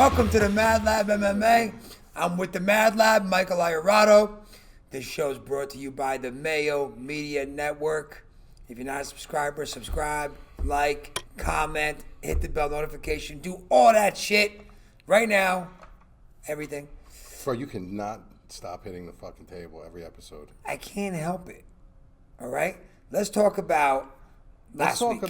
Welcome to the Mad Lab MMA. I'm with the Mad Lab, Michael Iurato. This show is brought to you by the Mayo Media Network. If you're not a subscriber, subscribe, like, comment, hit the bell notification, do all that shit right now. Everything. Bro, you cannot stop hitting the fucking table every episode. I can't help it. All right? Let's talk about last week.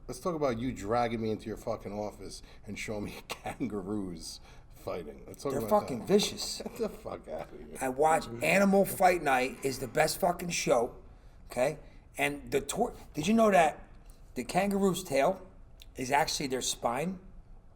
Let's talk about you dragging me into your fucking office and showing me kangaroos fighting. They're fucking vicious. Get the fuck out of here. I watch Animal Fight Night is the best fucking show, okay? And did you know that the kangaroo's tail is actually their spine?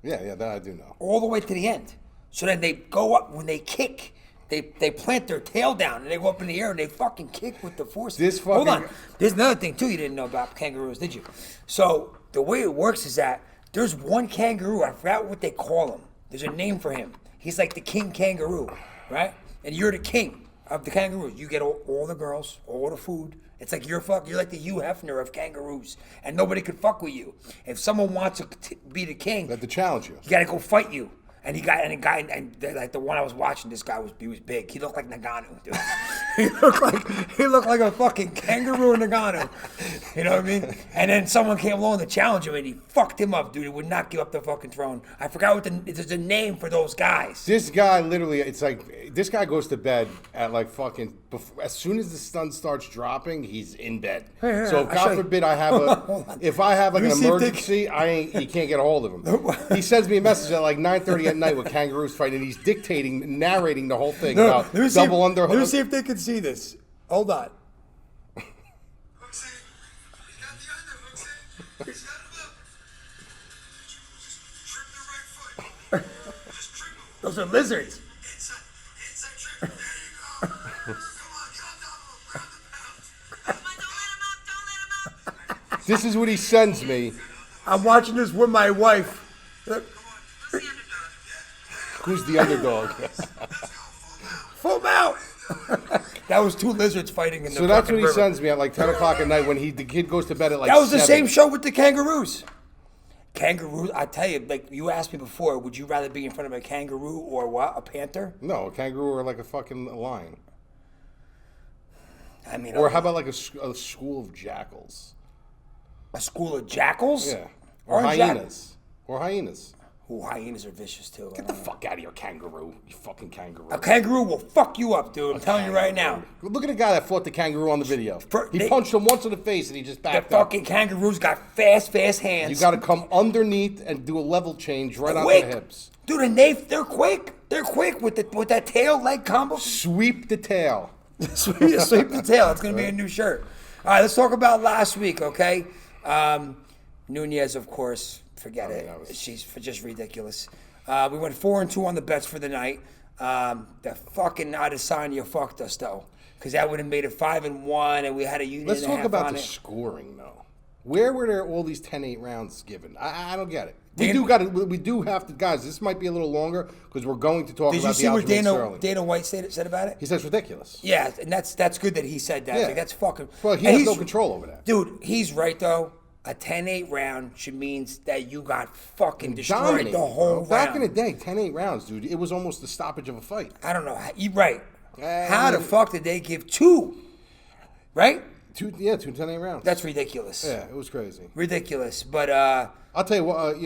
Yeah, that I do know. All the way to the end. So then they go up, when they kick, they plant their tail down and they go up in the air and they fucking kick with the force. Hold on. There's another thing too you didn't know about kangaroos, did you? So the way it works is that there's one kangaroo, I forgot what they call him. There's a name for him. He's like the king kangaroo, right? And you're the king of the kangaroos. You get all the girls, all the food. It's like you're like the Hugh Hefner of kangaroos, and nobody could fuck with you. If someone wants to be the king, they have to challenge you. You got to go fight you. And like the one I was watching, this guy was big. He looked like Nagano, dude. he looked like a fucking kangaroo Nagano. You know what I mean? And then someone came along to challenge him, and he fucked him up, dude. He would not give up the fucking throne. I forgot there's a name for those guys. This guy literally, it's like this guy goes to bed at like fucking as soon as the sun starts dropping, he's in bed. Here, so if God forbid I have if I have like an emergency, you can't get a hold of him. He sends me a message at like 9:30 at night with kangaroos fighting, and he's narrating the whole thing about double underhook. Let me see if they can see this. Hold on. Those are lizards. This is what he sends me. I'm watching this with my wife. Who's the underdog? Full mount. That was two lizards fighting in the So that's what he river. sends me at like 10 o'clock at night when the kid goes to bed at like That was 7. the same show with the kangaroos. Kangaroos, I tell you, like you asked me before, would you rather be in front of a kangaroo or what? A panther? No, a kangaroo or like a fucking lion. I mean, or how about like a school of jackals? A school of jackals? Yeah. Or hyenas. Or hyenas. Ooh, hyenas are vicious too. Get the fuck out of here, kangaroo. You fucking kangaroo. A kangaroo will fuck you up, dude. I'm telling you right now. Look at the guy that fought the kangaroo on the video. He punched him once in the face and he just backed up. The fucking kangaroos got fast hands. You got to come underneath and do a level change right onto the hips. Dude, and they're quick. They're quick with that tail leg combo. Sweep the tail. Sweep the tail. It's going to be a new shirt. All right, let's talk about last week, okay? Nunez, of course, forget it. She's just ridiculous. We went 4-2 on the bets for the night. The fucking Adesanya fucked us, though, because that would have made it 5-1, and we had a unit. Let's talk about the it. scoring, though. Where were there all these 10-8 rounds given? I don't get it. We do have to, guys. This might be a little longer because we're going to talk about the Aljamain Sterling. Did you see what Dana White said about it? He says ridiculous. Yeah, and that's good that he said that. Yeah. Like, that's fucking. Well, he has no control over that, dude. He's right though. A 10-8 round should means that you got fucking destroyed the whole round. Back in the day, 10-8 rounds, dude. It was almost the stoppage of a fight. I don't know. You're right. How the fuck did they give two? Right? Two 10-8 rounds. That's ridiculous. Yeah, it was crazy. Ridiculous. But I'll tell you what.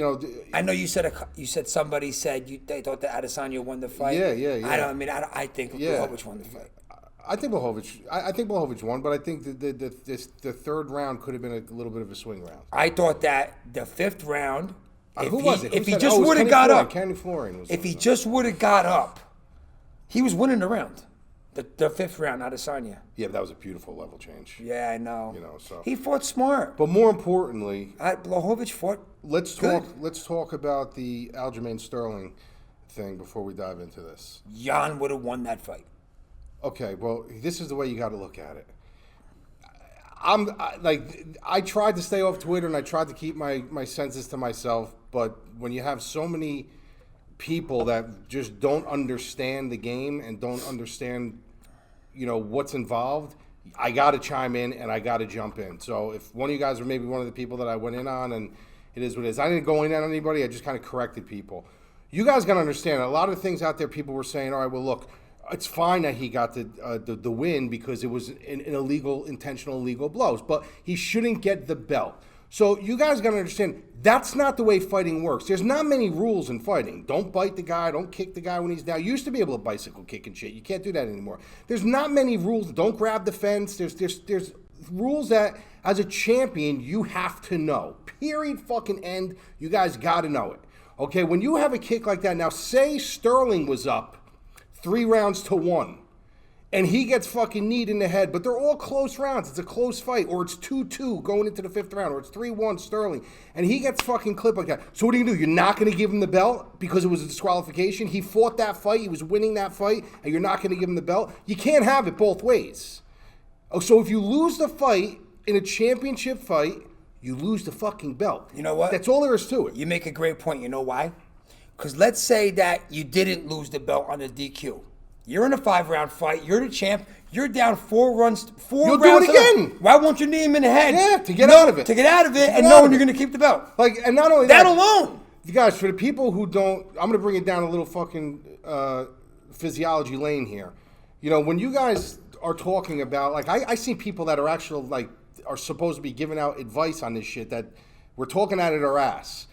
I know you said somebody said they thought that Adesanya won the fight. Yeah. I think Blachowicz won the fight. I think Blachowicz won, but I think the third round could have been a little bit of a swing round. I thought that the fifth round, who was it? If he just would have got up, Kenny Florian was. If he just would have got up, he was winning the round. The fifth round, Adesanya. Yeah, but that was a beautiful level change. Yeah, I know. So he fought smart. But more importantly, Blachowicz fought. Let's talk about the Aljamain Sterling thing before we dive into this. Jan would have won that fight. Okay, well, this is the way you got to look at it. I tried to stay off Twitter and I tried to keep my senses to myself, but when you have so many people that just don't understand the game and don't understand, what's involved, I got to chime in and I got to jump in. So if one of you guys are maybe one of the people that I went in on, and it is what it is. I didn't go in on anybody. I just kind of corrected people. You guys got to understand, a lot of things out there, people were saying, all right, well, look, it's fine that he got the win because it was an illegal, intentional illegal blows, but he shouldn't get the belt. So you guys got to understand, that's not the way fighting works. There's not many rules in fighting. Don't bite the guy. Don't kick the guy when he's down. You used to be able to bicycle kick and shit. You can't do that anymore. There's not many rules. Don't grab the fence. There's rules that, as a champion, you have to know. Period. Fucking end. You guys got to know it. Okay, when you have a kick like that, now say Sterling was up 3-1, and he gets fucking kneed in the head, but they're all close rounds. It's a close fight, or it's 2-2 going into the 5th round, or it's 3-1 Sterling, and he gets fucking clipped like that. So what are you going to do? You're not going to give him the belt because it was a disqualification? He fought that fight. He was winning that fight, and you're not going to give him the belt? You can't have it both ways. Oh, so if you lose the fight in a championship fight, you lose the fucking belt. You know what? That's all there is to it. You make a great point. You know why? Because let's say that you didn't lose the belt on a DQ. You're in a 5-round fight. You're the champ. You're down 4 rounds. You'll do it again. Why won't you knee him in the head? Yeah, to get out of it. To get out of it and knowing you're going to keep the belt. Like, and not only that alone. You guys, for the people who don't, I'm going to bring it down a little fucking physiology lane here. You know, when you guys are talking about, like, I see people that are actually, like, are supposed to be giving out advice on this shit that we're talking out of our ass.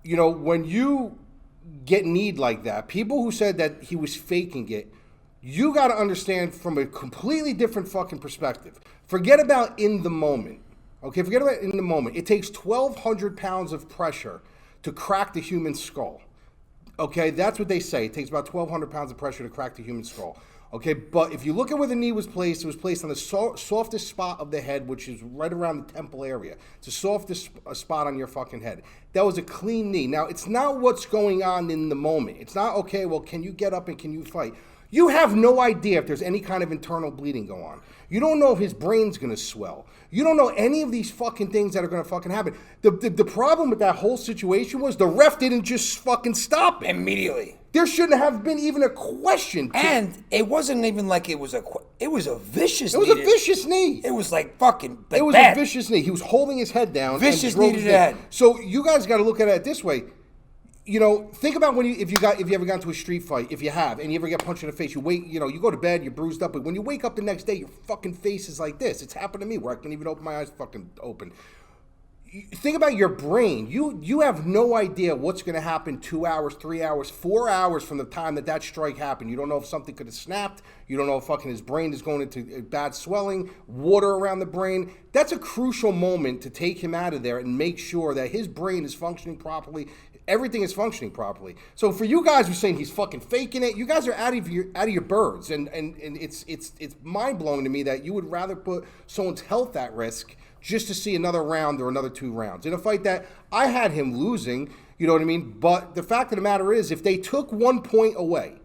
You know, when you get kneed like that, people who said that he was faking it, you got to understand from a completely different fucking perspective. Forget about in the moment. Okay, forget about in the moment. It takes 1,200 pounds of pressure to crack the human skull. Okay, that's what they say. It takes about 1,200 pounds of pressure to crack the human skull. Okay, but if you look at where the knee was placed, it was placed on the softest spot of the head, which is right around the temple area. It's the softest spot on your fucking head. That was a clean knee. Now, it's not what's going on in the moment. It's not, okay, well, can you get up and can you fight? You have no idea if there's any kind of internal bleeding going on. You don't know if his brain's going to swell. You don't know any of these fucking things that are going to fucking happen. The problem with that whole situation was the ref didn't just fucking stop it. Immediately. There shouldn't have been even a question. And it wasn't even like it was a vicious knee. It was a vicious knee. It was like fucking like It was bad. a vicious knee. He was holding his head down. Vicious knee to the head. So you guys got to look at it this way. You know, think about when if you ever got into a street fight, if you have, and you ever get punched in the face, you go to bed, you're bruised up, but when you wake up the next day, your fucking face is like this. It's happened to me where I can't even open my eyes fucking open. Think about your brain. You have no idea what's going to happen 2 hours, 3 hours, 4 hours from the time that strike happened. You don't know if something could have snapped. You don't know if fucking his brain is going into bad swelling, water around the brain. That's a crucial moment to take him out of there and make sure that his brain is functioning properly. Everything is functioning properly. So for you guys who are saying he's fucking faking it, you guys are out of your birds, and it's mind blowing to me that you would rather put someone's health at risk just to see another round or another 2 rounds in a fight that I had him losing. You know what I mean? But the fact of the matter is, if they took 1 point away,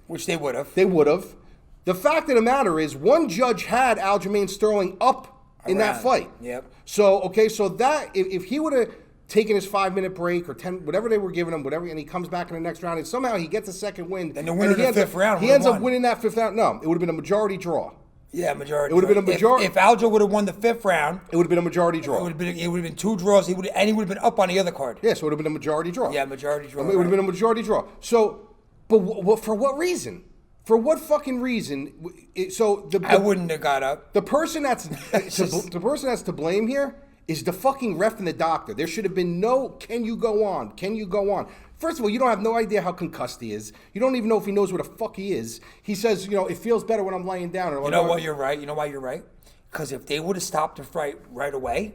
which they would have, The fact of the matter is, one judge had Aljamain Sterling up in that fight. Yep. So okay, so that if he would have taking his 5-minute break or 10, whatever they were giving him, whatever, and he comes back in the next round, and somehow he gets a second win. Then the winner of the 5th round. He ends up winning that 5th round. No, it would have been a majority draw. Yeah, majority. It would have been a majority. If Aljo would have won the 5th round, it would have been a majority draw. It would have been 2 draws. He would have been up on the other card. Yeah, so it would have been a majority draw. Yeah, majority draw. It would have been a majority draw. So, but for what reason? For what fucking reason? So I wouldn't have got up. The person that's to blame here is the fucking ref and the doctor. There should have been no, can you go on? Can you go on? First of all, you don't have no idea how concussed he is. You don't even know if he knows where the fuck he is. He says, it feels better when I'm laying down. Or you know what? You're right. You know why you're right? Because if they would have stopped the fight right away,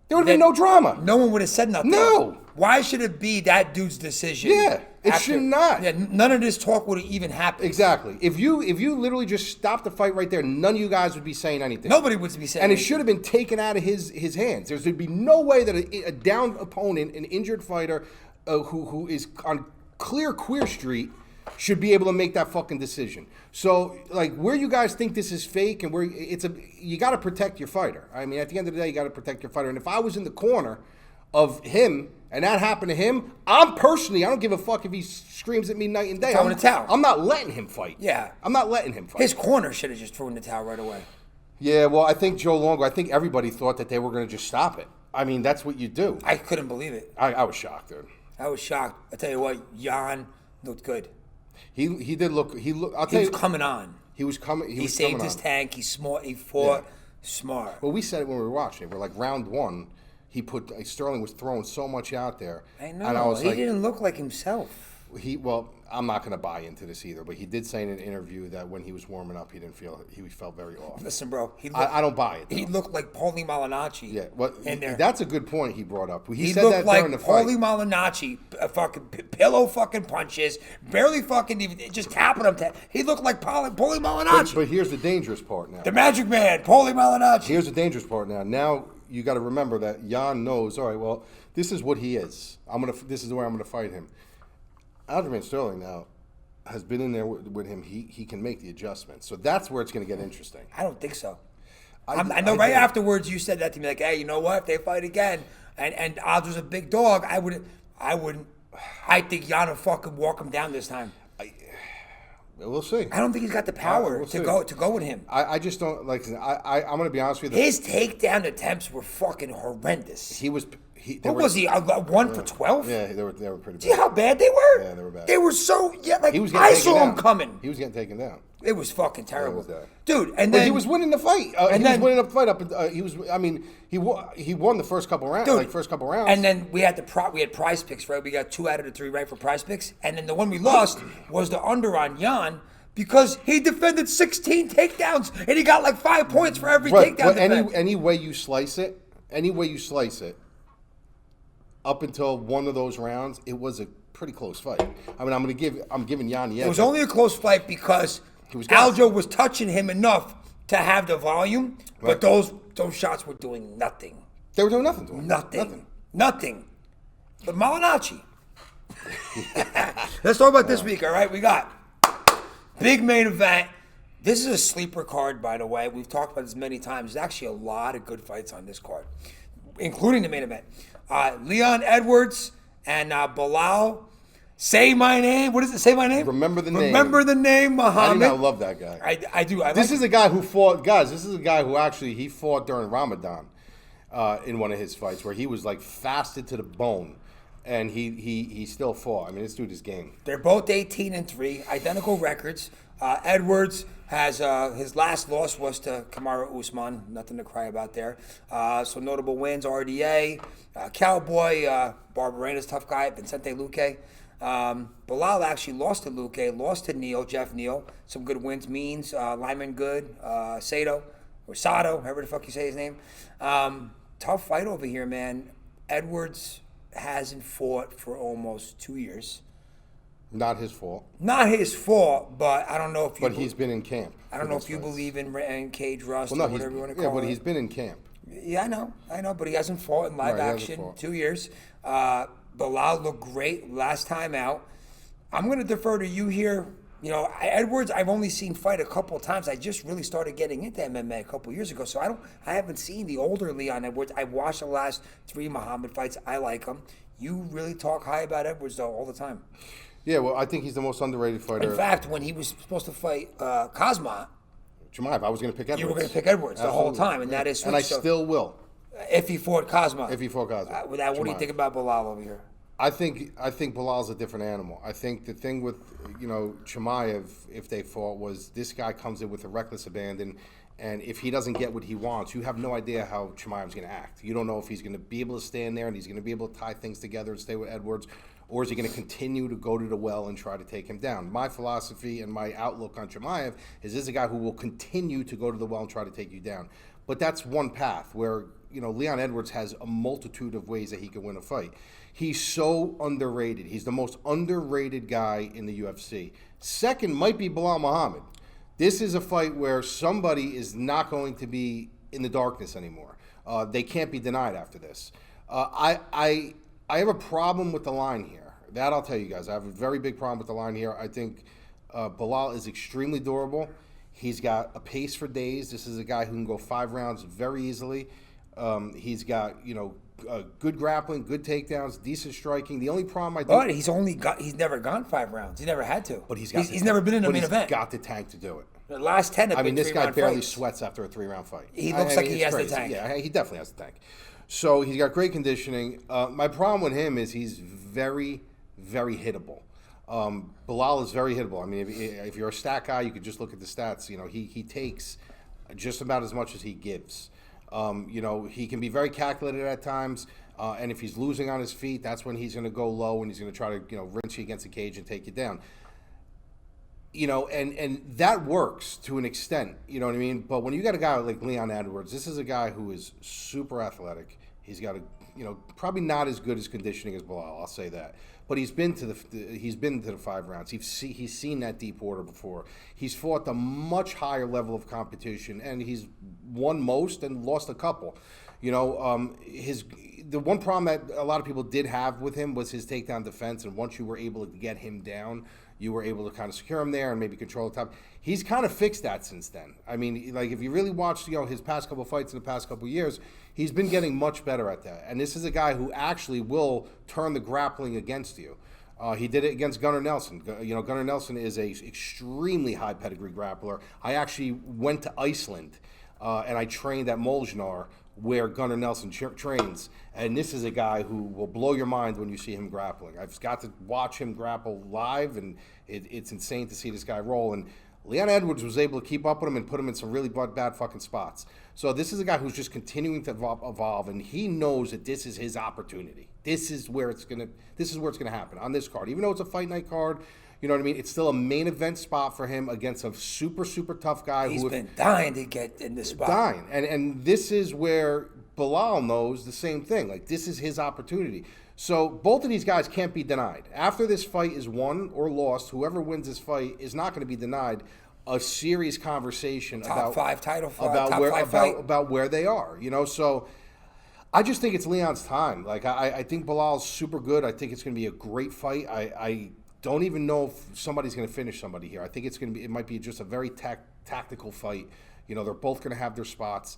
there would have been no drama. No one would have said nothing. No. Why should it be that dude's decision? Yeah, it should not. Yeah, none of this talk would have even happened. Exactly. If you literally just stopped the fight right there, none of you guys would be saying anything. Nobody would be saying anything. And it should have been taken out of his hands. There'd be no way that a downed opponent, an injured fighter who is on clear queer street should be able to make that fucking decision. So, where you guys think this is fake, and where you got to protect your fighter. I mean, at the end of the day, you got to protect your fighter. And if I was in the corner of him and that happened to him, I don't give a fuck if he screams at me night and day. Throwing the towel. I'm not letting him fight. Yeah, I'm not letting him fight. His corner should have just thrown the towel right away. Yeah, well, I think Joe Longo. I think everybody thought that they were going to just stop it. I mean, that's what you do. I couldn't believe it. I was shocked, dude. I was shocked. I tell you what, Jan looked good. He did look. I'll tell He you, was coming on. He was coming. He saved his tank. He's smart. He fought smart. Well, we said it when we were watching. We're like round one. Sterling was throwing so much out there. I know. And I was he didn't look like himself. I'm not going to buy into this either, but he did say in an interview that when he was warming up, he felt very off. Listen, bro, I don't buy it. Though. He looked like Paulie Malignaggi. Yeah, that's a good point he brought up. He said that during the fight. Paulie Malignaggi, fucking pillow fucking punches, barely fucking even just tapping him. He looked like Paulie Malignaggi. But here's the dangerous part now. The Magic Man, Paulie Malignaggi. Here's the dangerous part now. Now you got to remember that Jan knows. All right, well, this is what he is. This is the way I'm gonna fight him. Aljamain Sterling now has been in there with him. He can make the adjustments. So that's where it's going to get interesting. I don't think so. I know right afterwards you said that to me, like, hey, you know what? If they fight again, and Odds was a big dog, I wouldn't. I think Jan will fucking walk him down this time. We'll see. I don't think he's got the power to go with him. I just don't like. I'm going to be honest with you. His takedown attempts were fucking horrendous. Was he 1 for 12? Yeah, they were pretty bad. See how bad they were? Yeah, they were bad. They were so I saw him coming. He was getting taken down. It was fucking terrible, yeah, dude. And then he was winning the fight. He was winning the fight up. He won the first couple rounds. Dude, And then we had prize picks, right? We got 2 out of the 3 right for prize picks, and then the one we lost was the under on Jan. Because he defended 16 takedowns and he got like 5 points for every takedown. But any way you slice it, up until one of those rounds, it was a pretty close fight. I mean, I'm giving Jan the edge. It was only a close fight because Aljo was touching him enough to have the volume, but those shots were doing nothing. They were doing nothing to him. Nothing. But Malignaggi. Let's talk about this week, all right? We got big main event. This is a sleeper card, by the way. We've talked about this many times. There's actually a lot of good fights on this card, including the main event. Leon Edwards and Bilal. Say my name. What is it? Say my name? Remember the name. Remember the name, Muhammad. I love that guy. I do. This is a guy who fought, guys, this is a guy who actually, he fought during Ramadan in one of his fights where he was like fasted to the bone. And he still fought. I mean, this dude is game. They're both 18-3, identical records. Edwards has his last loss was to Kamaru Usman. Nothing to cry about there. So notable wins: RDA, Cowboy, Barberena's tough guy, Vicente Luque. Bilal actually lost to Luque, lost to Neal, Jeff Neal. Some good wins. Means Lyman Good, Sato, or Sato, however the fuck you say his name. Tough fight over here, man. Edwards hasn't fought for almost 2 years. Not his fault. Not his fault, but I don't know if you... But he's been in camp. I don't know if you believe in cage rust or whatever you want to call it. Yeah, but he's been in camp. Yeah, I know, but he hasn't fought in live action 2 years. Bilal looked great last time out. I'm going to defer to you here. You know, Edwards, I've only seen fight a couple of times. I just really started getting into MMA a couple of years ago, so I haven't seen the older Leon Edwards. I've watched the last 3 Muhammad fights. I like him. You really talk high about Edwards, though, all the time. Yeah, well, I think he's the most underrated fighter. In fact, when he was supposed to fight Kazma, Chimaev, I was going to pick Edwards. You were going to pick Edwards the whole time, and that is switched. And I still will. If he fought Kazma. If he fought Kazma. What do you think about Bilal over here? I think Bilal's a different animal. I think the thing with, Chimaev, if they fought, was this guy comes in with a reckless abandon, and if he doesn't get what he wants, you have no idea how Chimaev's going to act. You don't know if he's going to be able to stand there and he's going to be able to tie things together and stay with Edwards, or is he going to continue to go to the well and try to take him down? My philosophy and my outlook on Chimaev is this is a guy who will continue to go to the well and try to take you down. But that's one path where, Leon Edwards has a multitude of ways that he can win a fight. He's so underrated. He's the most underrated guy in the UFC. Second might be Bilal Muhammad. This is a fight where somebody is not going to be in the darkness anymore. They can't be denied after this. I have a problem with the line here. That I'll tell you guys. I have a very big problem with the line here. I think Bilal is extremely durable. He's got a pace for days. This is a guy who can go 5 rounds very easily. He's got, good grappling, good takedowns, decent striking. The only problem I think... But he's never gone 5 rounds. He never had to. But he's never been in a main event. He's got the tank to do it. The last 10 have been this guy barely fights. sweats after a 3-round fight. He looks like he has crazy. the tank. Yeah, he definitely has the tank. So he's got great conditioning. My problem with him is he's very, very hittable. Bilal is very hittable. I mean, if you're a stat guy, you could just look at the stats. You know, he takes just about as much as he gives. You know, he can be very calculated at times. And if he's losing on his feet, that's when he's going to go low and he's going to try to, you know, rinse you against the cage and take you down. You know, and that works to an extent, you know what I mean? But when you got a guy like Leon Edwards, this is a guy who is super athletic. He's got probably not as good as conditioning as Bilal, I'll say that. But he's been to the 5 rounds. He's seen that deep water before. He's fought a much higher level of competition, and he's won most and lost a couple. You know, the one problem that a lot of people did have with him was his takedown defense, and once you were able to get him down, you were able to kind of secure him there and maybe control the top. He's kind of fixed that since then. I mean, like, if you really watched, you know, his past couple fights in the past couple years, he's been getting much better at that. And this is a guy who actually will turn the grappling against you. He did it against Gunnar Nelson. You know, Gunnar Nelson is a extremely high pedigree grappler. I actually went to Iceland and I trained at Molznar, where Gunnar Nelson trains, and this is a guy who will blow your mind when you see him grappling. I've got to watch him grapple live, and it's insane to see this guy roll. And Leon Edwards was able to keep up with him and put him in some really bad fucking spots. So this is a guy who's just continuing to evolve, and he knows that this is his opportunity. This is where it's gonna happen on this card. Even though it's a fight night card, you know what I mean? It's still a main event spot for him against a super, super tough guy. He's been dying to get in this spot. Dying. And this is where Bilal knows the same thing. Like, this is his opportunity. So both of these guys can't be denied. After this fight is won or lost, whoever wins this fight is not going to be denied a serious conversation top 5 title fight, about where they are. You know, so I just think it's Leon's time. Like, I think Bilal's super good. I think it's going to be a great fight. I don't even know if somebody's going to finish somebody here. I think it might be just a very tactical fight. You know, they're both going to have their spots.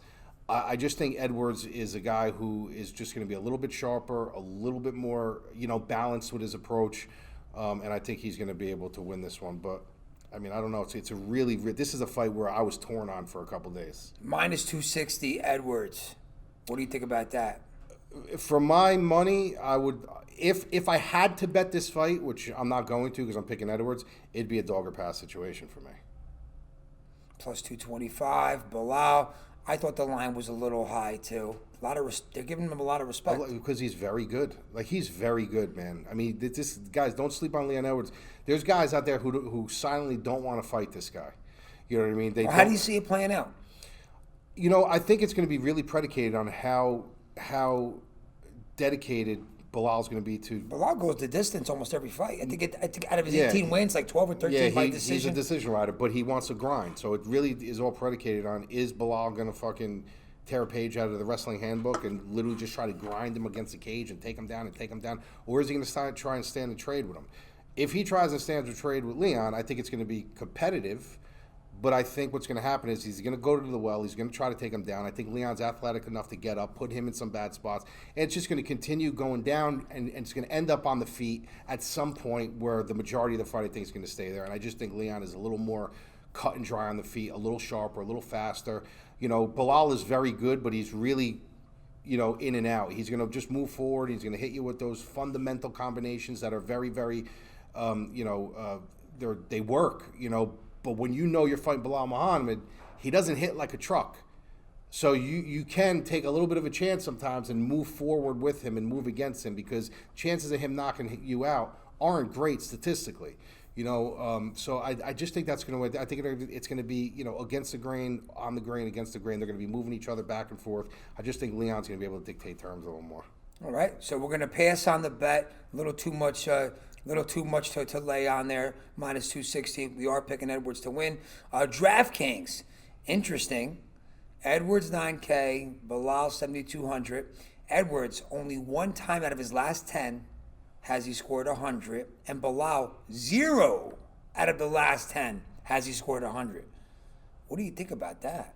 I just think Edwards is a guy who is just going to be a little bit sharper, a little bit more, you know, balanced with his approach, and I think he's going to be able to win this one. But I mean, I don't know. It's a really this is a fight where I was torn on for a couple days. Minus 260 Edwards. What do you think about that? For my money, I would, if I had to bet this fight, which I'm not going to because I'm picking Edwards, it'd be a dog or pass situation for me. Plus 225, Bilal. I thought the line was a little high too. They're giving him a lot of respect because he's very good. Like, he's very good, man. I mean, guys, don't sleep on Leon Edwards. There's guys out there who silently don't want to fight this guy. You know what I mean? How do you see it playing out? You know, I think it's going to be really predicated on how dedicated Bilal's going to be to. Bilal goes the distance almost every fight. I think out of his 18 wins, like 12 or 13 by decision. He's a decision rider, but he wants to grind. So it really is all predicated on, is Bilal going to fucking tear a page out of the wrestling handbook and literally just try to grind him against the cage and take him down, or is he going to try and stand and trade with him? If he tries and stands and trade with Leon, I think it's going to be competitive. But I think what's going to happen is he's going to go to the well. He's going to try to take him down. I think Leon's athletic enough to get up, put him in some bad spots. And it's just going to continue going down, and it's going to end up on the feet at some point where the majority of the fight, I think, is going to stay there. And I just think Leon is a little more cut and dry on the feet, a little sharper, a little faster. You know, Bilal is very good, but he's really, you know, in and out. He's going to just move forward. He's going to hit you with those fundamental combinations that are very, very, they work, you know. But when you know you're fighting Bilal Muhammad, he doesn't hit like a truck. So you can take a little bit of a chance sometimes and move forward with him and move against him, because chances of him knocking you out aren't great statistically. You know, so I just think that's going to. I think it's going to be, you know, against the grain, on the grain, against the grain. They're going to be moving each other back and forth. I just think Leon's going to be able to dictate terms a little more. All right, so we're going to pass on the bet. A little too much to lay on there. Minus 260. We are picking Edwards to win. DraftKings, interesting. Edwards 9K, Bilal 7,200. Edwards only one time out of his last 10 has he scored 100, and Bilal 0 out of the last 10 has he scored 100. What do you think about that?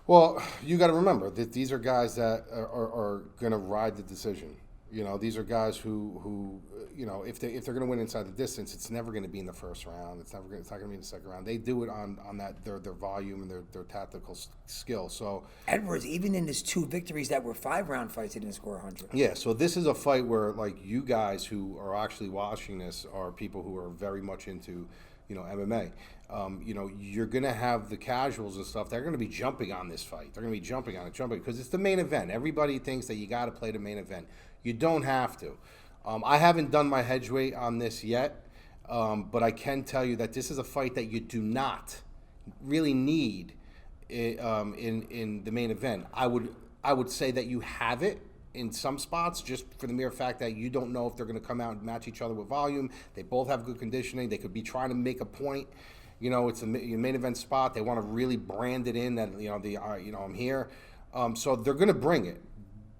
Well, you got to remember that these are guys that are going to ride the decision. You know, these are guys who you know, if they're going to win inside the distance, it's never going to be in the first round. It's not going to be in the second round. They do it on that their volume and their tactical skill. So Edwards, even in his 2 victories that were 5-round fights, he didn't score 100. Yeah, so this is a fight where, like, you guys who are actually watching this are people who are very much into, you know, MMA. You know, you're going to have the casuals and stuff. They're going to be jumping on this fight. They're going to be jumping on it, because it's the main event. Everybody thinks that you got to play the main event. You don't have to. I haven't done my hedge weight on this yet, but I can tell you that this is a fight that you do not really need in the main event. I would say that you have it in some spots, just for the mere fact that you don't know if they're going to come out and match each other with volume. They both have good conditioning. They could be trying to make a point. You know, it's a main event spot. They want to really brand it in that, you know, I'm here. So they're going to bring it.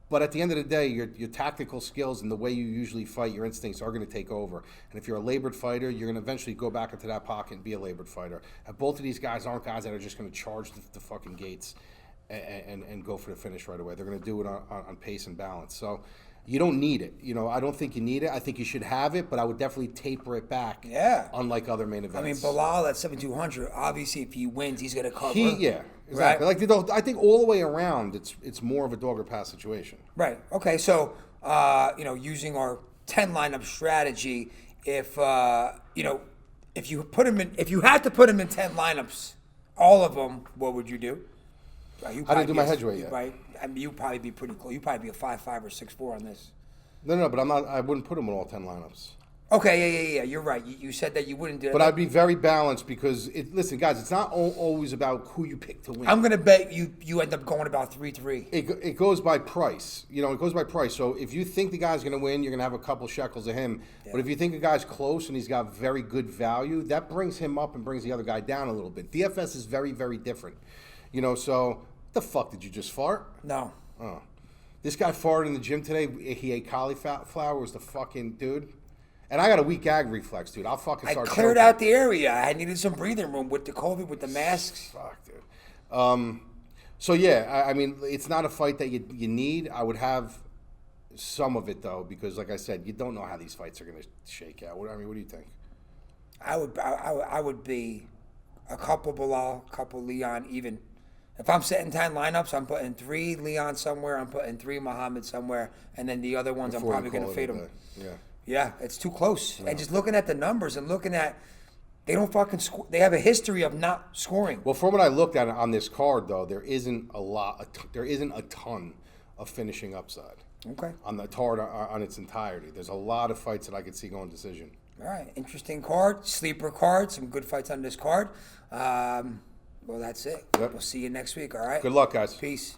But at the end of the day, your tactical skills and the way you usually fight, your instincts are going to take over. And if you're a labored fighter, you're going to eventually go back into that pocket and be a labored fighter. And both of these guys aren't guys that are just going to charge the fucking gates and go for the finish right away. They're going to do it on pace and balance. So you don't need it. You know, I don't think you need it. I think you should have it, but I would definitely taper it back. Yeah. Unlike other main events. I mean, Bilal at 7,200, obviously if he wins, he's going to cover. Yeah. Exactly. Right? Like, I think all the way around, it's more of a dog or pass situation. Right. Okay. So, you know, using our 10 lineup strategy, if you know, if you had to put him in 10 lineups, all of them, what would you do? I didn't do my hedge weight yet. Right. I mean, you'd probably be pretty close. You'd probably be a 5.5 or 6.4 on this. No, but I'm not. I wouldn't put him in all 10 lineups. Okay, yeah. You're right. You said that you wouldn't do that. But I'd be very balanced because, listen, guys, it's not always about who you pick to win. I'm going to bet you end up going about 3-3. It goes by price. You know, it goes by price. So if you think the guy's going to win, you're going to have a couple shekels of him. Yeah. But if you think the guy's close and he's got very good value, that brings him up and brings the other guy down a little bit. DFS is very, very different. You know, so the fuck did you just fart? No. Oh. This guy farted in the gym today. He ate cauliflower. Was the fucking dude. And I got a weak gag reflex, dude. I'll fucking start. I cleared out the area. I needed some breathing room with the COVID, with the masks. Fuck, dude. So yeah, I mean, it's not a fight that you need. I would have some of it though, because like I said, you don't know how these fights are going to shake out. What do you think? I would be a couple Bilal, a couple Leon, even. If I'm setting 10 lineups, I'm putting 3 Leon somewhere, I'm putting 3 Muhammad somewhere, and then the other ones Before I'm probably going to fade them. Yeah. Yeah, it's too close. No. And just looking at the numbers and looking at, they don't fucking score. They have a history of not scoring. Well, from what I looked at on this card, though, there isn't a ton of finishing upside. Okay. On the card on its entirety, there's a lot of fights that I could see going decision. All right, interesting card, sleeper card, some good fights on this card. Well, that's it. Yep. We'll see you next week. All right. Good luck, guys. Peace.